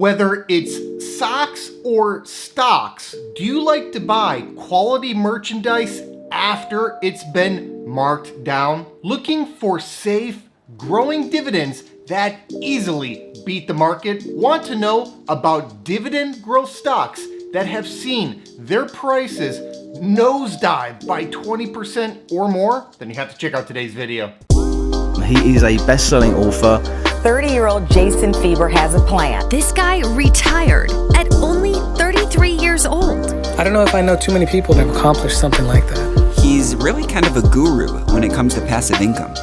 Whether it's socks or stocks, do you like to buy quality merchandise after it's been marked down? Looking for safe, growing dividends that easily beat the market? Want to know about dividend growth stocks that have seen their prices nosedive by 20% or more? Then you have to check out today's video. He is a best-selling author. 30-year-old Jason Fieber has a plan. This guy retired at only 33 years old. I don't know if I know too many people that have accomplished something like that. He's really kind of a guru when it comes to passive income.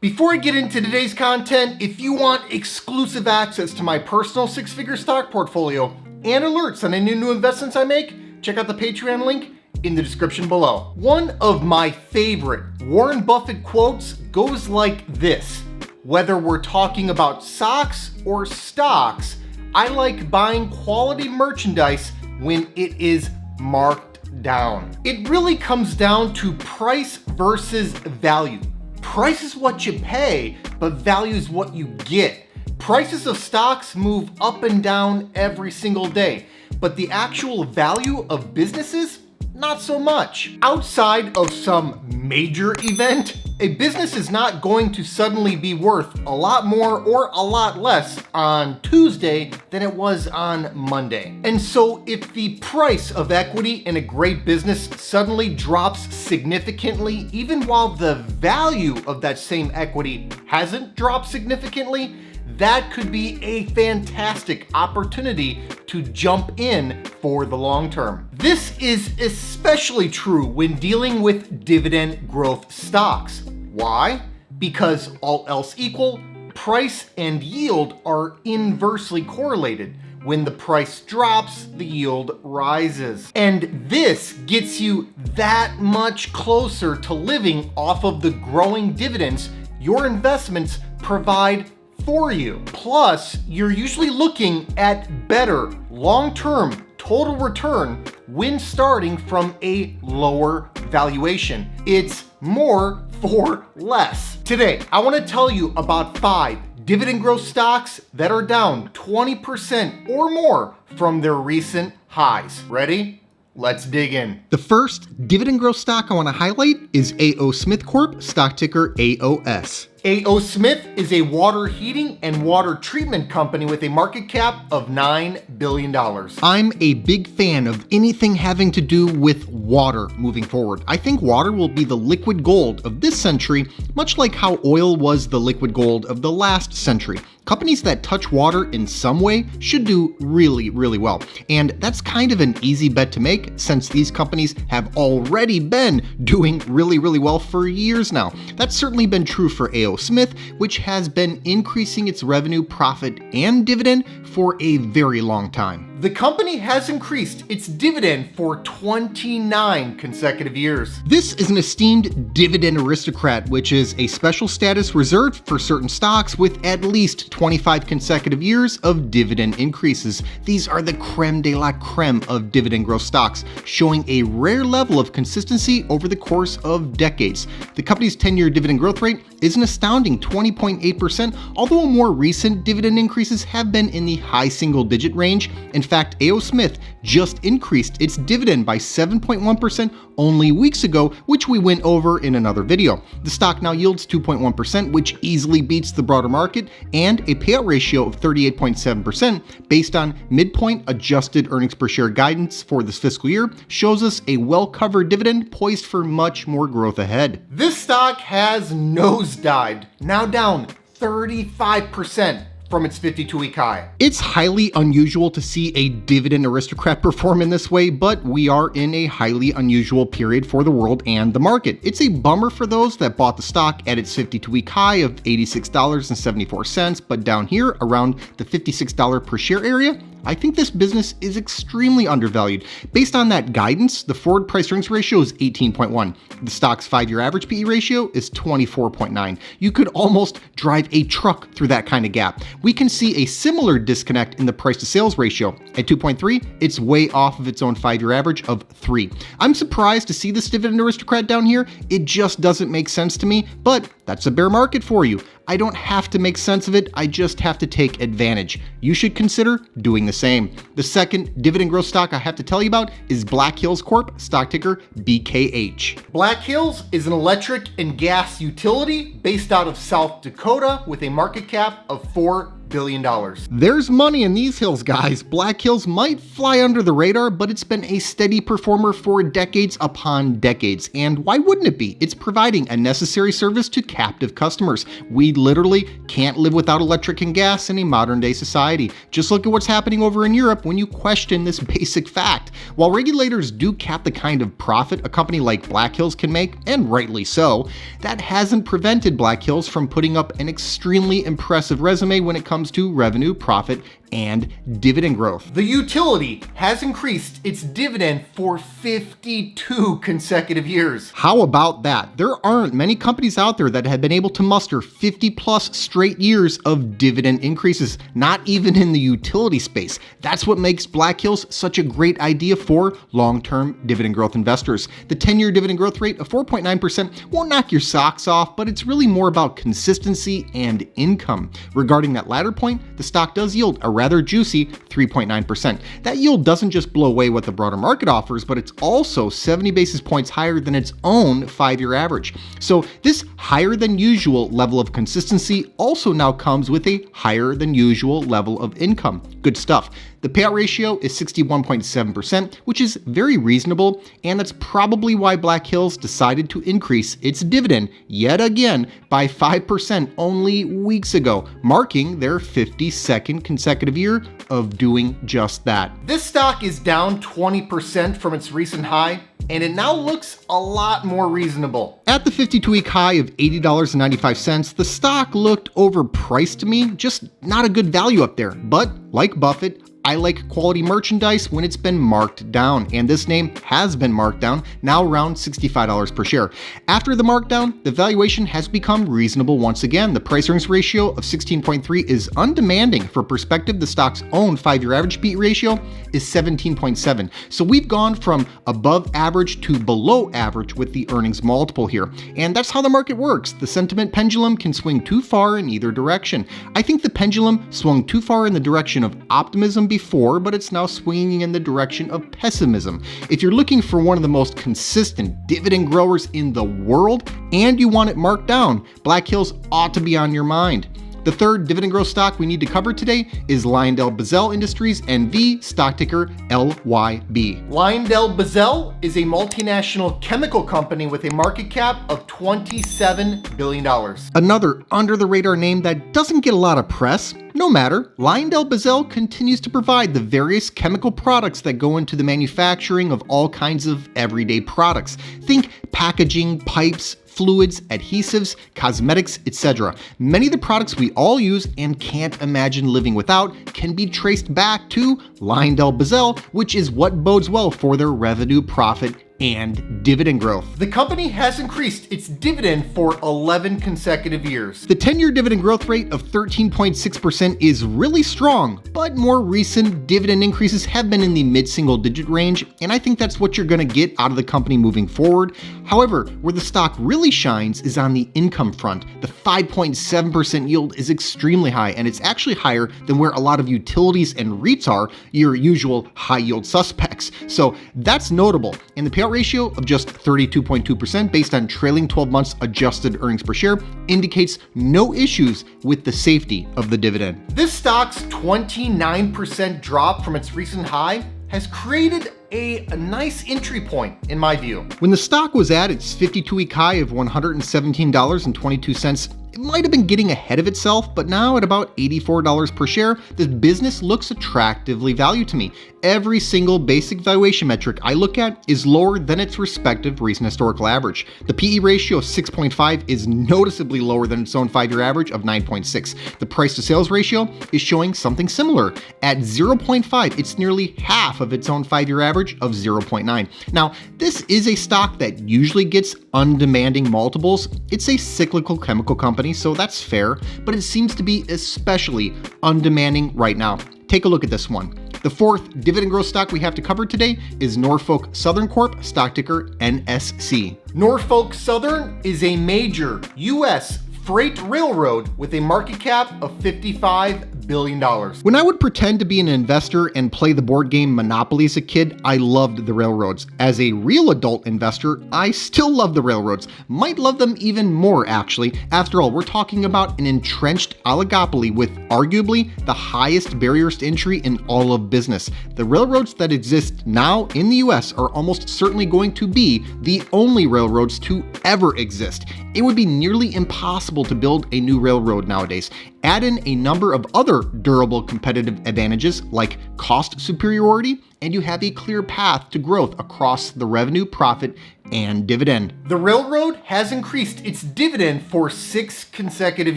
Before I get into today's content, if you want exclusive access to my personal six-figure stock portfolio and alerts on any new investments I make, check out the Patreon link in the description below. One of my favorite Warren Buffett quotes goes like this: whether we're talking about socks or stocks, I like buying quality merchandise when it is marked down. It really comes down to price versus value. Price is what you pay, but value is what you get. Prices of stocks move up and down every single day, but the actual value of businesses, not so much. Outside of some major event, a business is not going to suddenly be worth a lot more or a lot less on Tuesday than it was on Monday. And so if the price of equity in a great business suddenly drops significantly, even while the value of that same equity hasn't dropped significantly, that could be a fantastic opportunity to jump in for the long term. This is especially true when dealing with dividend growth stocks. Why? Because all else equal, price and yield are inversely correlated. When the price drops, the yield rises. And this gets you that much closer to living off of the growing dividends your investments provide for you. Plus, you're usually looking at better long-term total return when starting from a lower valuation. It's more for less. Today, I want to tell you about 5 dividend growth stocks that are down 20% or more from their recent highs. Ready? Let's dig in. The first dividend growth stock I want to highlight is A.O. Smith Corp., stock ticker AOS. A.O. Smith is a water heating and water treatment company with a market cap of $9 billion. I'm a big fan of anything having to do with water moving forward. I think water will be the liquid gold of this century, much like how oil was the liquid gold of the last century. Companies that touch water in some way should do really, really well. And that's kind of an easy bet to make since these companies have already been doing really, really well for years now. That's certainly been true for A.O. Smith, which has been increasing its revenue, profit, and dividend for a very long time. The company has increased its dividend for 29 consecutive years. This is an esteemed dividend aristocrat, which is a special status reserved for certain stocks with at least 25 consecutive years of dividend increases. These are the creme de la creme of dividend growth stocks, showing a rare level of consistency over the course of decades. The company's 10-year dividend growth rate is an astounding 20.8%, although more recent dividend increases have been in the high single-digit range. In fact, A.O. Smith just increased its dividend by 7.1% only weeks ago, which we went over in another video. The stock now yields 2.1%, which easily beats the broader market, and a payout ratio of 38.7% based on midpoint adjusted earnings per share guidance for this fiscal year shows us a well-covered dividend poised for much more growth ahead. This stock has nosedived, now down 35% from its 52-week high. It's highly unusual to see a dividend aristocrat perform in this way, but we are in a highly unusual period for the world and the market. It's a bummer for those that bought the stock at its 52-week high of $86.74, but down here around the $56 per share area, I think this business is extremely undervalued. Based on that guidance, the forward price earnings ratio is 18.1. The stock's 5-year average PE ratio is 24.9. You could almost drive a truck through that kind of gap. We can see a similar disconnect in the price to sales ratio. At 2.3, it's way off of its own 5-year average of 3. I'm surprised to see this dividend aristocrat down here. It just doesn't make sense to me, but That's a bear market for you. I don't have to make sense of it, I just have to take advantage. You should consider doing the same. The second dividend growth stock I have to tell you about is Black Hills Corp, stock ticker BKH. Black Hills is an electric and gas utility based out of South Dakota with a market cap of $4 billion. There's money in these hills, guys. Black Hills might fly under the radar, but it's been a steady performer for decades upon decades. And why wouldn't it be? It's providing a necessary service to captive customers. We literally can't live without electric and gas in a modern day society. Just look at what's happening over in Europe when you question this basic fact. While regulators do cap the kind of profit a company like Black Hills can make, and rightly so, that hasn't prevented Black Hills from putting up an extremely impressive resume when it comes to revenue, profit, and dividend growth. The utility has increased its dividend for 52 consecutive years. How about that? There aren't many companies out there that have been able to muster 50 plus straight years of dividend increases, not even in the utility space. That's what makes Black Hills such a great idea for long-term dividend growth investors. The 10-year dividend growth rate of 4.9% won't knock your socks off, but it's really more about consistency and income. Regarding that latter point, the stock does yield a rather juicy 3.9%. That yield doesn't just blow away what the broader market offers, but it's also 70 basis points higher than its own 5-year average. So this higher than usual level of consistency also now comes with a higher than usual level of income. Good stuff. The payout ratio is 61.7%, which is very reasonable, and that's probably why Black Hills decided to increase its dividend yet again by 5% only weeks ago, marking their 52nd consecutive year of doing just that. This stock is down 20% from its recent high, and it now looks a lot more reasonable. At the 52-week high of $80.95, the stock looked overpriced to me, just not a good value up there. But like Buffett, I like quality merchandise when it's been marked down, and this name has been marked down, now around $65 per share. After the markdown, the valuation has become reasonable once again. The price-earnings ratio of 16.3 is undemanding. For perspective, the stock's own 5-year average PE ratio is 17.7. So we've gone from above average to below average with the earnings multiple here. And that's how the market works. The sentiment pendulum can swing too far in either direction. I think the pendulum swung too far in the direction of optimism before, but it's now swinging in the direction of pessimism. If you're looking for one of the most consistent dividend growers in the world and you want it marked down, Black Hills ought to be on your mind. The third dividend growth stock we need to cover today is LyondellBasell Industries, NV, stock ticker LYB. LyondellBasell is a multinational chemical company with a market cap of $27 billion. Another under-the-radar name that doesn't get a lot of press. No matter, LyondellBasell continues to provide the various chemical products that go into the manufacturing of all kinds of everyday products. Think packaging, pipes, fluids, adhesives, cosmetics, etc. Many of the products we all use and can't imagine living without can be traced back to LyondellBasell, which is what bodes well for their revenue, profit, and dividend growth. The company has increased its dividend for 11 consecutive years. The 10-year dividend growth rate of 13.6% is really strong, but more recent dividend increases have been in the mid-single digit range, and I think that's what you're going to get out of the company moving forward. However, where the stock really shines is on the income front. The 5.7% yield is extremely high, and it's actually higher than where a lot of utilities and REITs are, your usual high-yield suspects. So that's notable, and the payout ratio of just 32.2% based on trailing 12 months adjusted earnings per share indicates no issues with the safety of the dividend. This stock's 29% drop from its recent high has created a nice entry point in my view. When the stock was at its 52-week high of $117.22, it might have been getting ahead of itself, but now at about $84 per share, the business looks attractively valued to me. Every single basic valuation metric I look at is lower than its respective recent historical average. The PE ratio of 6.5 is noticeably lower than its own 5-year average of 9.6. The price to sales ratio is showing something similar. At 0.5, it's nearly half of its own 5-year average of 0.9. Now, this is a stock that usually gets undemanding multiples. It's a cyclical chemical company, so that's fair, but it seems to be especially undemanding right now. Take a look at this one. The fourth dividend growth stock we have to cover today is Norfolk Southern Corp, stock ticker NSC. Norfolk Southern is a major U.S. freight railroad with a market cap of $55 billion. When I would pretend to be an investor and play the board game Monopoly as a kid, I loved the railroads. As a real adult investor, I still love the railroads. Might love them even more, actually. After all, we're talking about an entrenched oligopoly with arguably the highest barriers to entry in all of business. The railroads that exist now in the US are almost certainly going to be the only railroads to ever exist. It would be nearly impossible to build a new railroad nowadays. Add in a number of other durable competitive advantages like cost superiority, and you have a clear path to growth across the revenue, profit, and dividend. The railroad has increased its dividend for 6 consecutive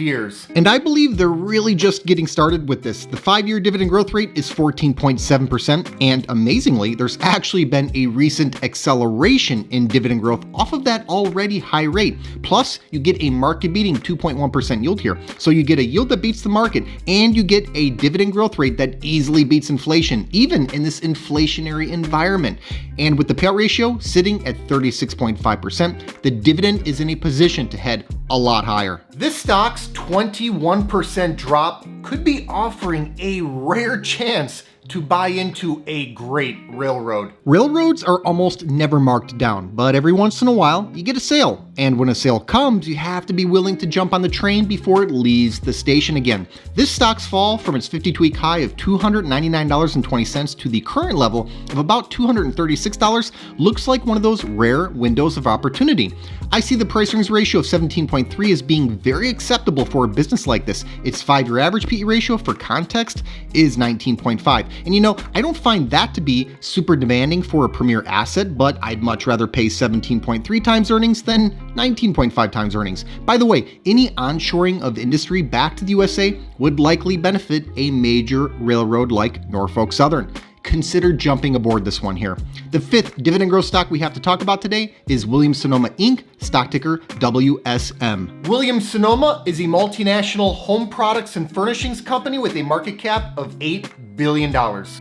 years. And I believe they're really just getting started with this. The 5-year dividend growth rate is 14.7%, and amazingly, there's actually been a recent acceleration in dividend growth off of that already high rate. Plus, you get a market-beating 2.1% yield here. So you get a yield that beats the market, and you get a dividend growth rate that easily beats inflation, even in this inflationary environment. And with the payout ratio sitting at 36.5%, the dividend is in a position to head a lot higher. This stock's 21% drop could be offering a rare chance to buy into a great railroad. Railroads are almost never marked down, but every once in a while, you get a sale. And when a sale comes, you have to be willing to jump on the train before it leaves the station again. This stock's fall from its 52-week high of $299.20 to the current level of about $236 looks like one of those rare windows of opportunity. I see the price earnings ratio of 17.3 as being very acceptable for a business like this. Its 5-year average PE ratio, for context, is 19.5. And you know, I don't find that to be super demanding for a premier asset, but I'd much rather pay 17.3 times earnings than 19.5 times earnings. By the way, any onshoring of industry back to the USA would likely benefit a major railroad like Norfolk Southern. Consider jumping aboard this one here. The fifth dividend growth stock we have to talk about today is Williams-Sonoma Inc., stock ticker WSM. Williams-Sonoma is a multinational home products and furnishings company with a market cap of $8 billion.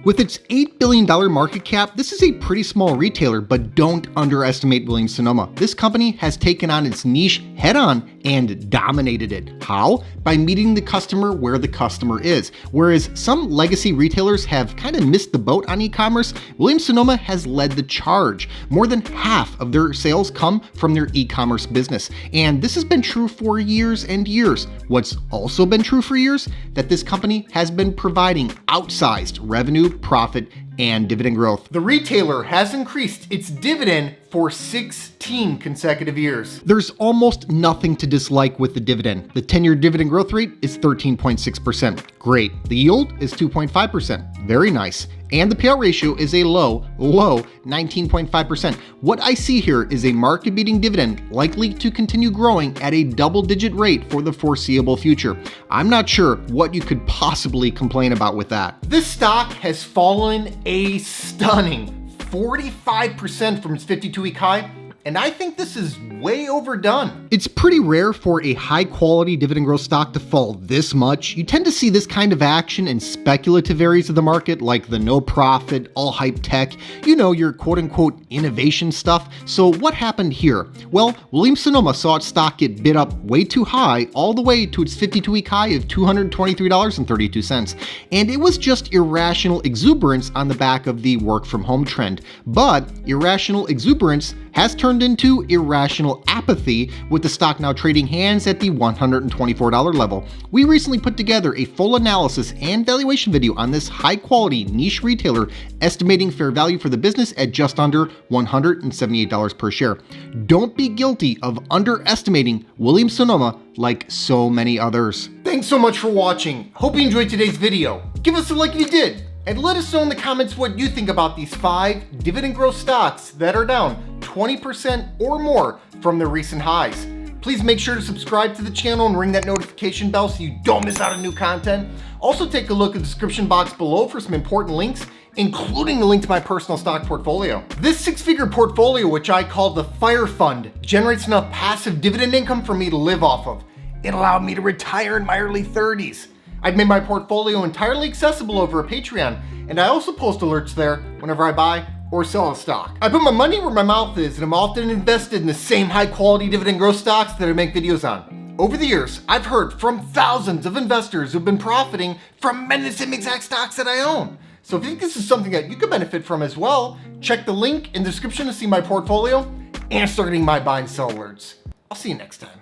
With its $8 billion market cap, this is a pretty small retailer, but don't underestimate Williams-Sonoma. This company has taken on its niche head-on and dominated it. How? By meeting the customer where the customer is. Whereas some legacy retailers have kind of missed the boat on e-commerce, Williams-Sonoma has led the charge. More than half of their sales come from their e-commerce business. And this has been true for years and years. What's also been true for years? That this company has been providing outsized revenue, profit, and dividend growth. The retailer has increased its dividend for 16 consecutive years. There's almost nothing to dislike with the dividend. The 10-year dividend growth rate is 13.6%. Great. The yield is 2.5%. Very nice. And the payout ratio is a low 19.5%. What I see here is a market-beating dividend likely to continue growing at a double-digit rate for the foreseeable future. I'm not sure what you could possibly complain about with that. This stock has fallen a stunning 45% from its 52-week high, and I think this is way overdone. It's pretty rare for a high-quality dividend growth stock to fall this much. You tend to see this kind of action in speculative areas of the market, like the no-profit, all-hype tech, you know, your quote-unquote innovation stuff. So what happened here? Well, Williams-Sonoma saw its stock get bid up way too high, all the way to its 52-week high of $223.32. And it was just irrational exuberance on the back of the work-from-home trend. But irrational exuberance has turned into irrational apathy, with the stock now trading hands at the $124 level. We recently put together a full analysis and valuation video on this high-quality niche retailer, estimating fair value for the business at just under $178 per share. Don't be guilty of underestimating Williams-Sonoma like so many others. Thanks so much for watching. Hope you enjoyed today's video. Give us a like if you did, and let us know in the comments what you think about these 5 dividend growth stocks that are down 20% or more from their recent highs. Please make sure to subscribe to the channel and ring that notification bell so you don't miss out on new content. Also take a look at the description box below for some important links, including the link to my personal stock portfolio. This 6-figure portfolio, which I call the Fire Fund, generates enough passive dividend income for me to live off of. It allowed me to retire in my early 30s. I've made my portfolio entirely accessible over at Patreon, and I also post alerts there whenever I buy or sell a stock. I put my money where my mouth is, and I'm often invested in the same high quality dividend growth stocks that I make videos on. Over the years, I've heard from thousands of investors who've been profiting from many of the same exact stocks that I own. So if you think this is something that you could benefit from as well, check the link in the description to see my portfolio and start getting my buy and sell alerts. I'll see you next time.